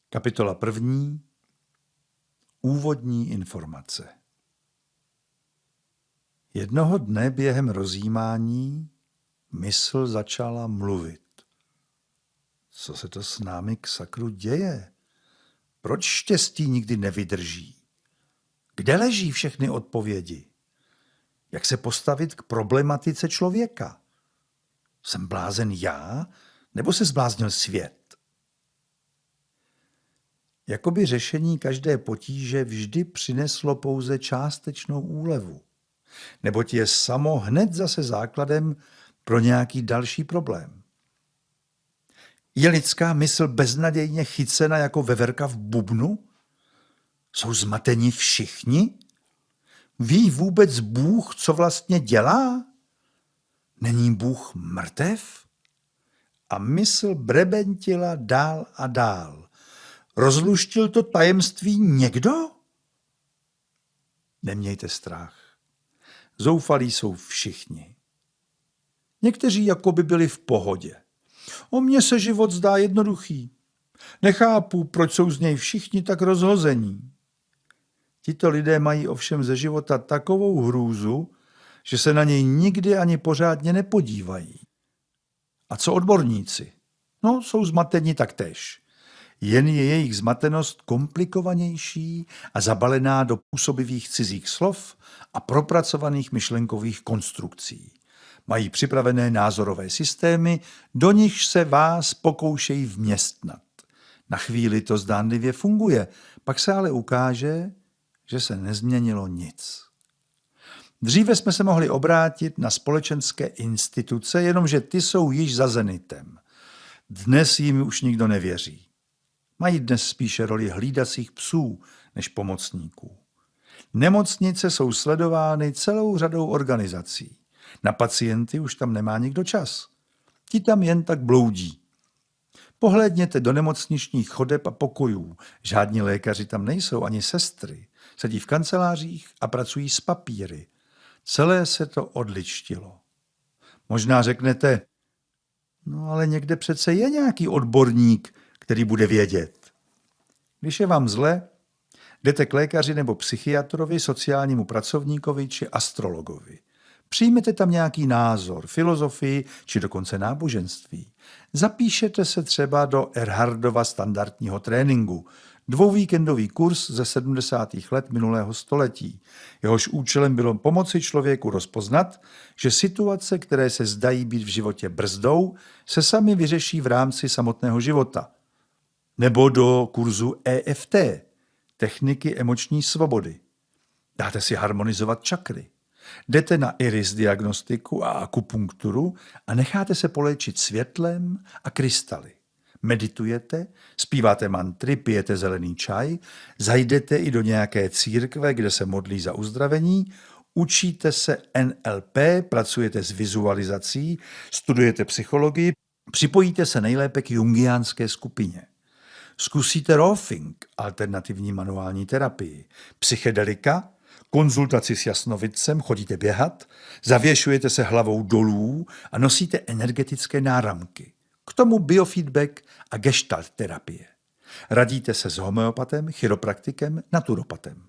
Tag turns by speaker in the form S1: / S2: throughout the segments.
S1: Kapitola 1. Úvodní informace. Jednoho dne během rozjímání mysl začala mluvit. Co se to s námi k sakru děje? Proč štěstí nikdy nevydrží? Kde leží všechny odpovědi? Jak se postavit k problematice člověka? Jsem blázen já, nebo se zbláznil svět? Jakoby řešení každé potíže vždy přineslo pouze částečnou úlevu, neboť je samo hned zase základem pro nějaký další problém. Je lidská mysl beznadějně chycena jako veverka v bubnu? Jsou zmateni všichni? Ví vůbec Bůh, co vlastně dělá? Není Bůh mrtev? A mysl brebentila dál a dál. Rozluštil to tajemství někdo? Nemějte strach. Zoufalí jsou všichni. Někteří jakoby byli v pohodě. O mně se život zdá jednoduchý. Nechápu, proč jsou z něj všichni tak rozhození. Tito lidé mají ovšem ze života takovou hrůzu, že se na něj nikdy ani pořádně nepodívají. A co odborníci? No, jsou zmateni taktéž. Jen je jejich zmatenost komplikovanější a zabalená do působivých cizích slov a propracovaných myšlenkových konstrukcí. Mají připravené názorové systémy, do nichž se vás pokoušejí vměstnat. Na chvíli to zdánlivě funguje, pak se ale ukáže, že se nezměnilo nic. Dříve jsme se mohli obrátit na společenské instituce, jenomže ty jsou již za zenitem. Dnes jim už nikdo nevěří. Mají dnes spíše roli hlídacích psů než pomocníků. Nemocnice jsou sledovány celou řadou organizací. Na pacienty už tam nemá nikdo čas. Ti tam jen tak bloudí. Pohlédněte do nemocničních chodeb a pokojů. Žádní lékaři tam nejsou, ani sestry. Sedí v kancelářích a pracují s papíry. Celé se to odličtilo. Možná řeknete, no ale někde přece je nějaký odborník, který bude vědět. Když je vám zle, jdete k lékaři nebo psychiatrovi, sociálnímu pracovníkovi či astrologovi. Přijmete tam nějaký názor, filozofii či dokonce náboženství. Zapíšete se třeba do Erhardova standardního tréninku, 2víkendový kurz ze 70. let minulého století. Jehož účelem bylo pomoci člověku rozpoznat, že situace, které se zdají být v životě brzdou, se sami vyřeší v rámci samotného života. Nebo do kurzu EFT, techniky emoční svobody. Dáte si harmonizovat čakry. Jdete na iris diagnostiku a akupunkturu a necháte se poléčit světlem a krystaly. Meditujete, zpíváte mantry, pijete zelený čaj, zajdete i do nějaké církve, kde se modlí za uzdravení, učíte se NLP, pracujete s vizualizací, studujete psychologii, připojíte se nejlépe k jungiánské skupině. Zkusíte roving, alternativní manuální terapii, psychedelika, konzultaci s jasnovidcem, chodíte běhat, zavěšujete se hlavou dolů a nosíte energetické náramky. K tomu biofeedback a gestalt terapie. Radíte se s homeopatem, chiropraktikem, naturopatem.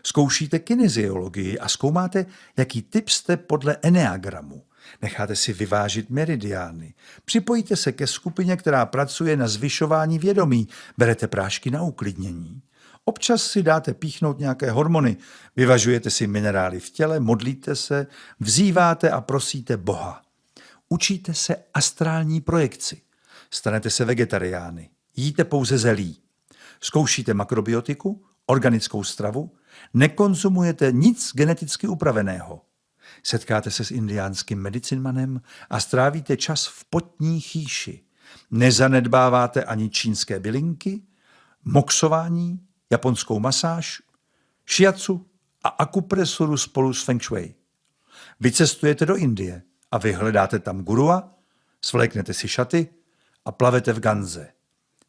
S1: Zkoušíte kineziologii a zkoumáte, jaký typ jste podle eneagramu. Necháte si vyvážit meridiány. Připojíte se ke skupině, která pracuje na zvyšování vědomí. Berete prášky na uklidnění. Občas si dáte píchnout nějaké hormony. Vyvažujete si minerály v těle, modlíte se, vzýváte a prosíte Boha. Učíte se astrální projekci. Stanete se vegetariány. Jíte pouze zelí. Zkoušíte makrobiotiku, organickou stravu. Nekonzumujete nic geneticky upraveného. Setkáte se s indiánským medicinmanem a strávíte čas v potní chýši. Nezanedbáváte ani čínské bylinky, moxování, japonskou masáž, šiacu a akupresuru spolu s feng shui. Vycestujete do Indie a vyhledáte tam gurua, svléknete si šaty a plavete v Ganze.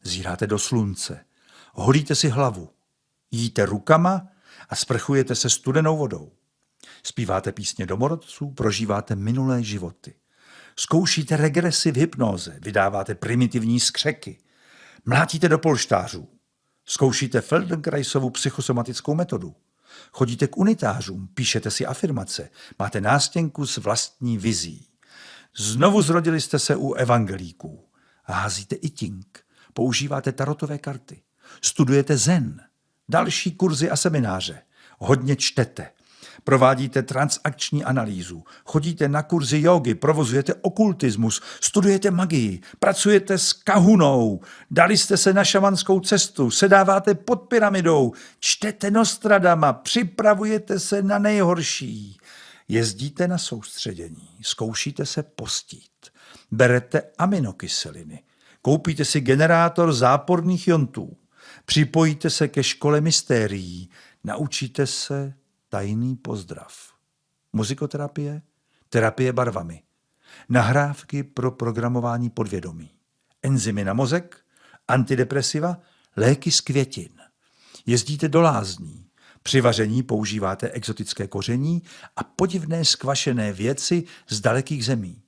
S1: Zíráte do slunce, holíte si hlavu, jíte rukama a sprchujete se studenou vodou. Zpíváte písně domorodců, prožíváte minulé životy. Zkoušíte regresy v hypnóze, vydáváte primitivní skřeky. Mlátíte do polštářů. Zkoušíte Feldenkraisovu psychosomatickou metodu. Chodíte k unitářům, píšete si afirmace, máte nástěnku s vlastní vizí. Znovu zrodili jste se u evangelíků. Házíte iting, používáte tarotové karty, studujete zen, další kurzy a semináře, hodně čtete, provádíte transakční analýzu, chodíte na kurzy jógy, provozujete okultismus, studujete magii, pracujete s kahunou, dali jste se na šamanskou cestu, sedáváte pod pyramidou, čtete Nostradama, připravujete se na nejhorší, jezdíte na soustředění, zkoušíte se postít, berete aminokyseliny, koupíte si generátor záporných jontů, připojíte se ke škole mystérií, naučíte se tajný pozdrav. Muzikoterapie, terapie barvami, nahrávky pro programování podvědomí, enzymy na mozek, antidepresiva, léky z květin. Jezdíte do lázní, při vaření používáte exotické koření a podivné skvašené věci z dalekých zemí.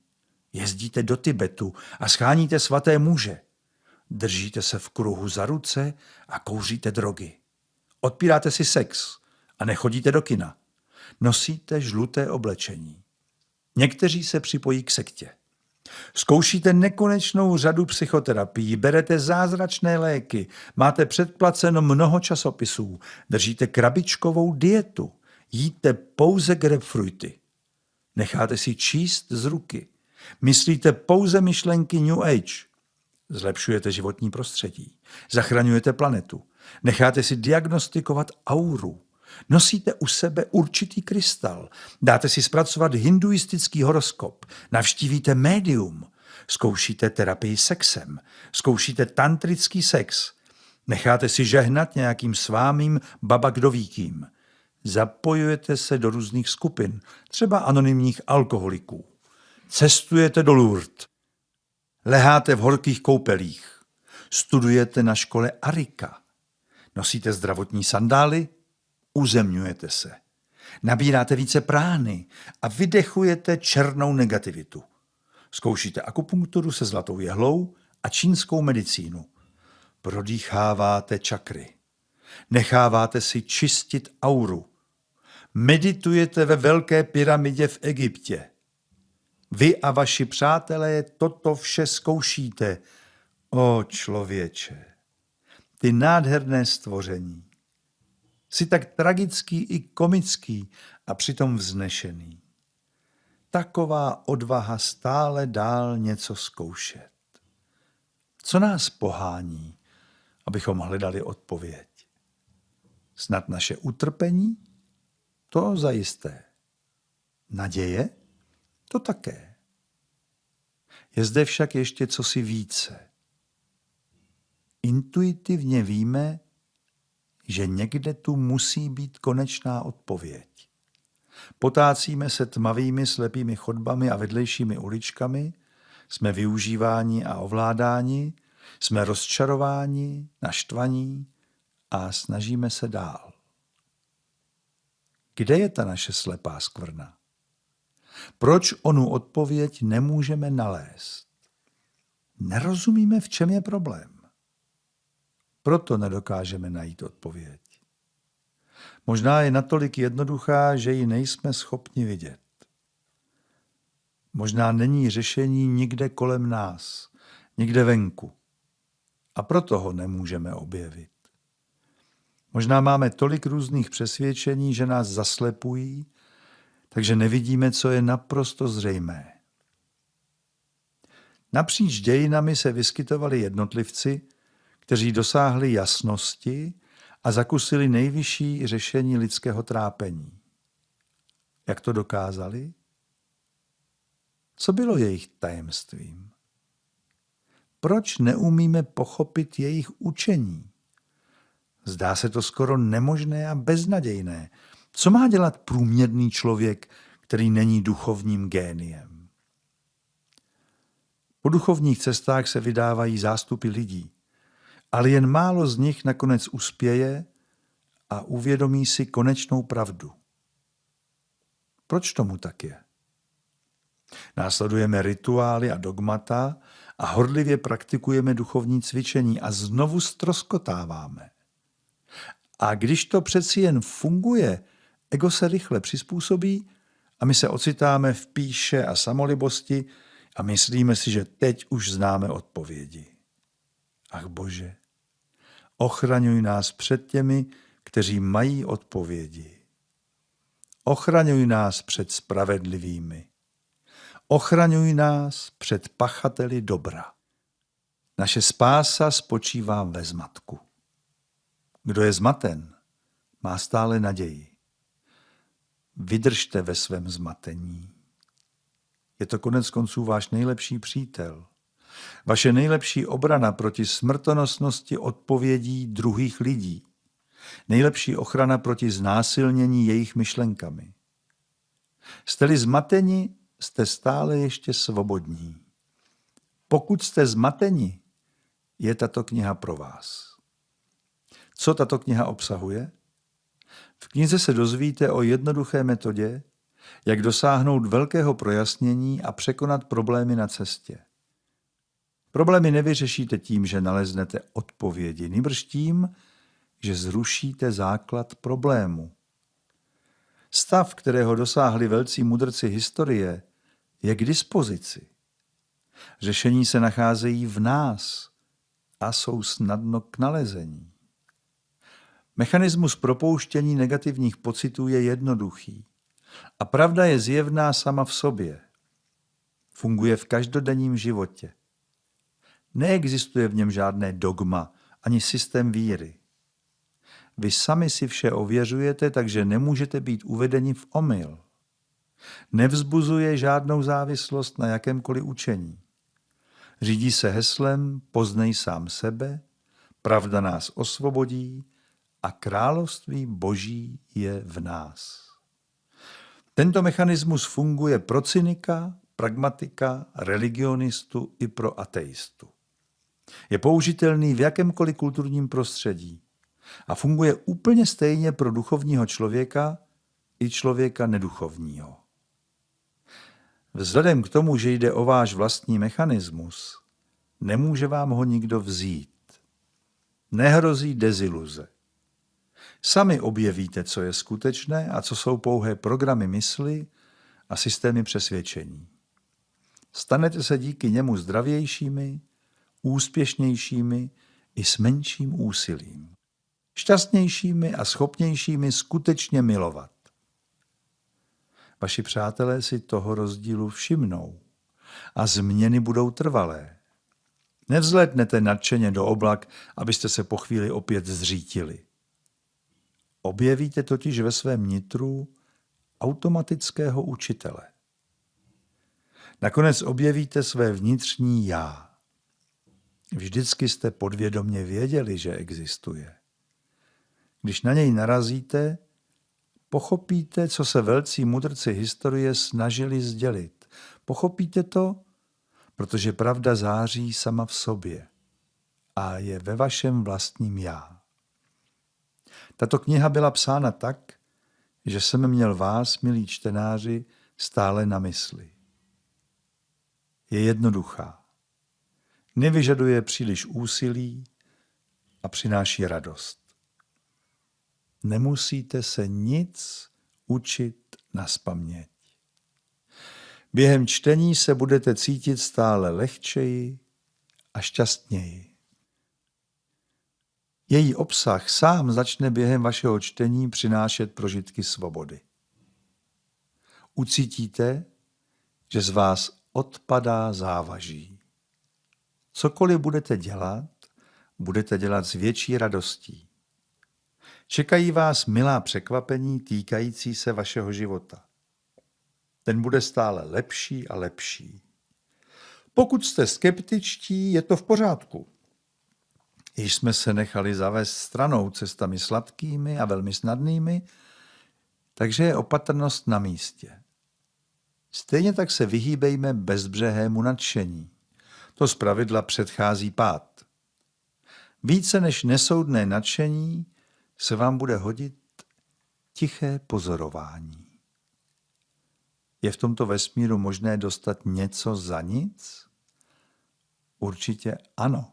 S1: Jezdíte do Tibetu a scháníte svaté muže. Držíte se v kruhu za ruce a kouříte drogy. Odpíráte si sex a nechodíte do kina. Nosíte žluté oblečení. Někteří se připojí k sektě. Zkoušíte nekonečnou řadu psychoterapií, berete zázračné léky, máte předplaceno mnoho časopisů, držíte krabičkovou dietu, jíte pouze grapefruity. Necháte si číst z ruky. Myslíte pouze myšlenky New Age. Zlepšujete životní prostředí. Zachraňujete planetu. Necháte si diagnostikovat auru. Nosíte u sebe určitý krystal. Dáte si zpracovat hinduistický horoskop. Navštívíte médium. Zkoušíte terapii sexem. Zkoušíte tantrický sex. Necháte si žehnat nějakým svámým babakdovíkým. Zapojujete se do různých skupin, třeba anonymních alkoholiků. Cestujete do Lourdes. Leháte v horkých koupelích. Studujete na škole Arika. Nosíte zdravotní sandály. Uzemňujete se. Nabíráte více prány a vydechujete černou negativitu. Zkoušíte akupunkturu se zlatou jehlou a čínskou medicínu. Prodýcháváte čakry. Necháváte si čistit auru. Meditujete ve velké pyramidě v Egyptě. Vy a vaši přátelé toto vše zkoušíte. O člověče, ty nádherné stvoření. Jsi tak tragický i komický a přitom vznešený. Taková odvaha stále dál něco zkoušet. Co nás pohání, abychom hledali odpověď? Snad naše utrpení? To zajisté. Naděje? To také. Je zde však ještě cosi více. Intuitivně víme, že někde tu musí být konečná odpověď. Potácíme se tmavými slepými chodbami a vedlejšími uličkami, jsme využíváni a ovládáni, jsme rozčarováni, naštvaní a snažíme se dál. Kde je ta naše slepá skvrna? Proč onu odpověď nemůžeme nalézt? Nerozumíme, v čem je problém. Proto nedokážeme najít odpověď. Možná je natolik jednoduchá, že ji nejsme schopni vidět. Možná není řešení nikde kolem nás, nikde venku. A proto ho nemůžeme objevit. Možná máme tolik různých přesvědčení, že nás zaslepují, takže nevidíme, co je naprosto zřejmé. Napříč dějinami se vyskytovali jednotlivci, kteří dosáhli jasnosti a zakusili nejvyšší řešení lidského trápení. Jak to dokázali? Co bylo jejich tajemstvím? Proč neumíme pochopit jejich učení? Zdá se to skoro nemožné a beznadějné. Co má dělat průměrný člověk, který není duchovním géniem? Po duchovních cestách se vydávají zástupy lidí, ale jen málo z nich nakonec uspěje a uvědomí si konečnou pravdu. Proč tomu tak je? Následujeme rituály a dogmata a horlivě praktikujeme duchovní cvičení a znovu ztroskotáváme. A když to přeci jen funguje, ego se rychle přizpůsobí a my se ocitáme v pýše a samolibosti a myslíme si, že teď už známe odpovědi. Ach Bože, ochraňuj nás před těmi, kteří mají odpovědi. Ochraňuj nás před spravedlivými. Ochraňuj nás před pachateli dobra. Naše spása spočívá ve zmatku. Kdo je zmaten, má stále naději. Vydržte ve svém zmatení. Je to konec konců váš nejlepší přítel. Vaše nejlepší obrana proti smrtonosnosti odpovědí druhých lidí. Nejlepší ochrana proti znásilnění jejich myšlenkami. Jste-li zmateni, jste stále ještě svobodní. Pokud jste zmateni, je tato kniha pro vás. Co tato kniha obsahuje? V knize se dozvíte o jednoduché metodě, jak dosáhnout velkého projasnění a překonat problémy na cestě. Problémy nevyřešíte tím, že naleznete odpovědi, nýbrž tím, že zrušíte základ problému. Stav, kterého dosáhli velcí mudrci historie, je k dispozici. Řešení se nacházejí v nás a jsou snadno k nalezení. Mechanismus propouštění negativních pocitů je jednoduchý a pravda je zjevná sama v sobě. Funguje v každodenním životě. Neexistuje v něm žádné dogma ani systém víry. Vy sami si vše ověřujete, takže nemůžete být uvedeni v omyl. Nevzbuzuje žádnou závislost na jakémkoliv učení. Řídí se heslem poznej sám sebe, pravda nás osvobodí a království Boží je v nás. Tento mechanismus funguje pro cynika, pragmatika, religionistu i pro ateistu. Je použitelný v jakémkoliv kulturním prostředí a funguje úplně stejně pro duchovního člověka i člověka neduchovního. Vzhledem k tomu, že jde o váš vlastní mechanismus, nemůže vám ho nikdo vzít. Nehrozí deziluze. Sami objevíte, co je skutečné a co jsou pouhé programy mysli a systémy přesvědčení. Stanete se díky němu zdravějšími, úspěšnějšími i s menším úsilím. Šťastnějšími a schopnějšími skutečně milovat. Vaši přátelé si toho rozdílu všimnou a změny budou trvalé. Nevzlétnete nadšeně do oblak, abyste se po chvíli opět zřítili. Objevíte totiž ve svém nitru automatického učitele. Nakonec objevíte své vnitřní já. Vždycky jste podvědomě věděli, že existuje. Když na něj narazíte, pochopíte, co se velcí mudrci historie snažili sdělit. Pochopíte to, protože pravda září sama v sobě a je ve vašem vlastním já. Tato kniha byla psána tak, že jsem měl vás, milí čtenáři, stále na mysli. Je jednoduchá. Nevyžaduje příliš úsilí a přináší radost. Nemusíte se nic učit nazpaměť. Během čtení se budete cítit stále lehčeji a šťastněji. Její obsah sám začne během vašeho čtení přinášet prožitky svobody. Ucítíte, že z vás odpadá závaží. Cokoliv budete dělat s větší radostí. Čekají vás milá překvapení týkající se vašeho života. Ten bude stále lepší a lepší. Pokud jste skeptičtí, je to v pořádku. Již jsme se nechali zavést stranou cestami sladkými a velmi snadnými, takže je opatrnost na místě. Stejně tak se vyhýbejme bezbřehému nadšení. To zpravidla předchází pád. Více než nesoudné nadšení se vám bude hodit tiché pozorování. Je v tomto vesmíru možné dostat něco za nic? Určitě ano.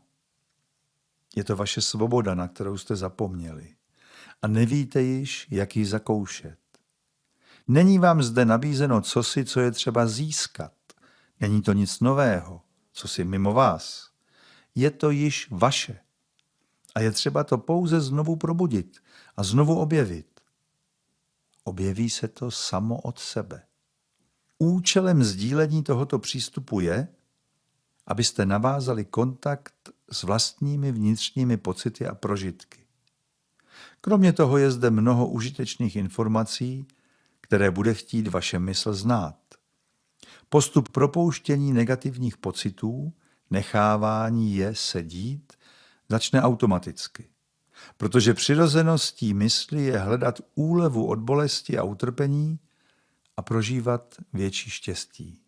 S1: Je to vaše svoboda, na kterou jste zapomněli. a nevíte již, jak ji zakoušet. Není vám zde nabízeno cosi, co je třeba získat. Není to nic nového, cosi mimo vás. Je to již vaše. A je třeba to pouze znovu probudit a znovu objevit. Objeví se to samo od sebe. Účelem sdílení tohoto přístupu je, abyste navázali kontakt s vlastními vnitřními pocity a prožitky. Kromě toho je zde mnoho užitečných informací, které bude chtít vaše mysl znát. Postup propouštění negativních pocitů, nechávání je se dít, začne automaticky, protože přirozeností mysli je hledat úlevu od bolesti a utrpení a prožívat větší štěstí.